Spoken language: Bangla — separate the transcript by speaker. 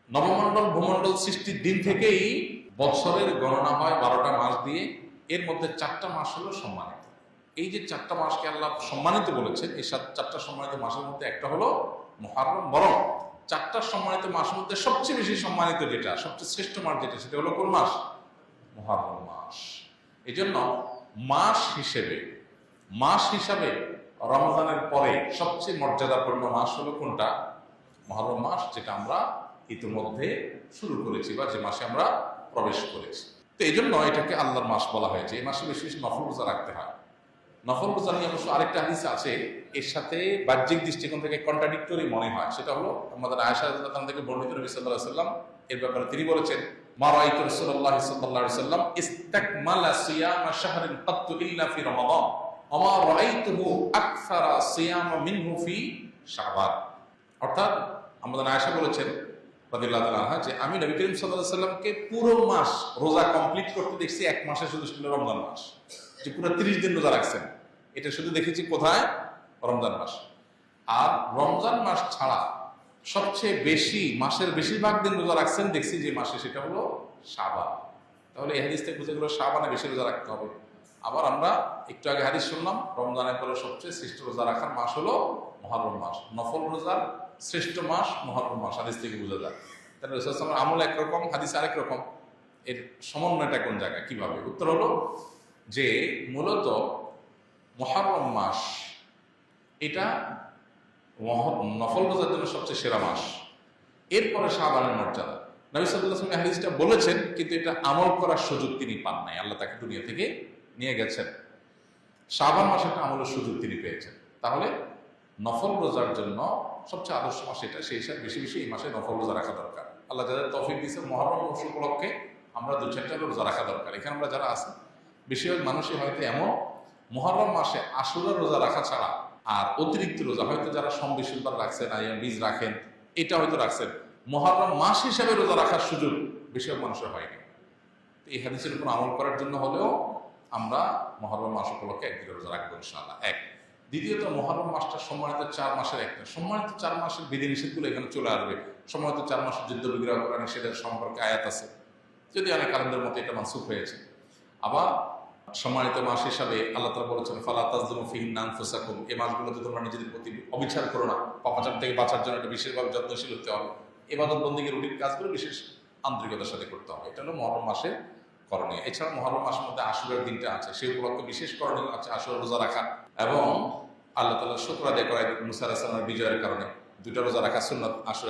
Speaker 1: নবমণ্ডল ভূমণ্ডল সৃষ্টির দিন থেকেই বছরের গণনা হয় 12টা মাস দিয়ে। এর মধ্যে 4টা মাস হলো সম্মানিত। এই যে 4টা মাসকে আল্লাহ সম্মানিত বলেছেন, এই 4টা সম্মানিত মাসের মধ্যে একটা হলো মুহররম। বরং 4টা সম্মানিত মাসের মধ্যে সবচেয়ে বেশি সম্মানিত যেটা, সবচেয়ে শ্রেষ্ঠ মাস যেটা, সেটা হলো কোন মাস? মুহররম মাস। এই জন্য মাস হিসাবে রমজানের পরে সবচেয়ে মর্যাদাপূর্ণ মাস হলো কোনটা? মুহররম মাস, যেটা আমরা ইতিমধ্যে শুরু করেছি বা যে মাসে আমরা প্রবেশ করেছি। তো এই জন্য এটাকে আল্লাহর মাস বলা হয়েছে। এই মাসে বেশি বেশি নফল রোজা রাখতে হয়। নফল রোজা নিয়ে অবশ্য আরেকটা হাদিস আছে, এর সাথে বাহ্যিক দৃষ্টিকোণ থেকে কন্ট্রাডিক্টরি মনে হয়। সেটা হলো আমাদের আয়েশা রাদিয়াল্লাহু আনহা থেকে বর্ণিত, নবী সাল্লাল্লাহু আলাইহি ওয়াসাল্লাম এর ব্যাপারে তিনি বলেছেন, মা রাআইতু রাসূলুল্লাহ সাল্লাল্লাহু আলাইহি ওয়াসাল্লাম ইসতাকমালা সিয়ামা শাহরিন কাত্তু ইল্লা ফি রমাদান ওয়া মা রাআইতুহু আকসারা সিয়ামা মিনহু ফি শাবান। অর্থাৎ আমাদের আয়েশা বলেছেন রাদিয়াল্লাহু তাআলা আনহা যে আমি নবী করিম সাল্লাল্লাহু আলাইহি ওয়াসাল্লামকে পুরো মাস রোজা কমপ্লিট করতে দেখছি এক মাসে, শুধু ছিল রমজান মাস, যে পুরো 30 দিন রোজা রাখছেন। এটা শুধু দেখেছি কোথায়? রমজান মাস। আর রমজান মাস ছাড়া সবচেয়ে বেশি, মাসের বেশিরভাগ দিন রোজা রাখছেন দেখছি যে মাসে, সেটা হলো শাবান। তাহলে এই হাদিস থেকে বুঝে গেল শাবানে বেশি রোজা রাখতে হবে। আবার আমরা একটু আগে হাদিস শুনলাম, রমজানের পরে সবচেয়ে শ্রেষ্ঠ রোজা রাখার মাস হলো মুহররম মাস। নফল রোজার শ্রেষ্ঠ মাস মুহররম মাস, হাদিস থেকে বোঝা যায়। তাহলে রাসূল সাল্লাল্লাহু আলাইহি ওয়াসাল্লামের আমল একরকম, হাদিস আরেক রকম। এর সমন্বয়টা কোন জায়গায়, কিভাবে? উত্তর হলো যে মূলত মুহররম মাস এটা নফল রোজার জন্য সবচেয়ে সেরা মাস। এরপরে শাবানের মর্যাদা। নবী সাল্লাল্লাহু আলাইহি ওয়াসাল্লাম হাদিসটা বলেছেন, কিন্তু এটা আমল করার সুযোগ তিনি পান নাই। আল্লাহ তাকে দুনিয়া থেকে নিয়ে গেছেন। শাবান মাসে একটা আমলের সুযোগ তিনি পেয়েছেন। তাহলে নফল রোজার জন্য সবচেয়ে আদর্শ মাস এটা। সেই হিসাবে বেশি বেশি এই মাসে নফল রোজা রাখা দরকার। আল্লাহ যাদের তৌফিক দিয়েছেন মুহররম মাস উপলক্ষে আমরা 2-4টা রোজা রাখা দরকার। এখানে আমরা যারা আছি বেশিরভাগ মানুষই হয়তো এমন মুহররম মাসে আশুরা রোজা রাখা ছাড়া আর অতিরিক্ত রোজা হয়তো যারা সোম-বৃহস্পতিবার রাখছেন, আইয়াম বীজ রাখেন, এটা হয়তো রাখছেন, মুহররম মাস হিসাবে রোজা রাখার সুযোগ বেশিরভাগ মানুষের হয়নি। এই হাদিসের উপর আমল করার জন্য হলেও আমরা মুহররম মাস উপলক্ষে একদিকে রোজা রাখবো ইনশাআল্লাহ। এক। দ্বিতীয়ত, মুহররম মাসটা সম্মানিত 4 মাসের একটা। সম্মানিত 4 মাসের বিধিনিষেধগুলো এখানে চলে আসবে। সম্মানিত 4 মাসের যুদ্ধ বিগ্রহ করা নিষেধের সম্পর্কে আয়াত আছে, যদি অনেক আলেমদের মতে এটা মানসুখ হয়েছে। আবার সম্মানিত মাস হিসাবে আল্লাহ তাআলা বলেছেন, ফালা তাযলিমু ফীহিন্না আনফুসাকুম, এই মাসগুলোতে তোমরা নিজেদের প্রতি অবিচার করো না। পাপাচার থেকে বাঁচার জন্য এটা বিশেষভাবে যত্নশীল হতে হবে। ইবাদত বন্দেগীর রুটিন কাজগুলো বিশেষ আন্তরিকতার সাথে করতে হবে। এটা হলো মুহররম মাসের করণীয়। এছাড়া মুহররম মাসের মধ্যে আশুরার দিনটা আছে, সেই উপলক্ষে বিশেষ করণীয় আছে আশুরা রোজা রাখা এবং আল্লাহ তাআলার শুকর আদায় করা মুসা আলাইহিস সালামের বিজয়ের কারণে 2টা রোজা রাখা সুন্নাত আশুরা।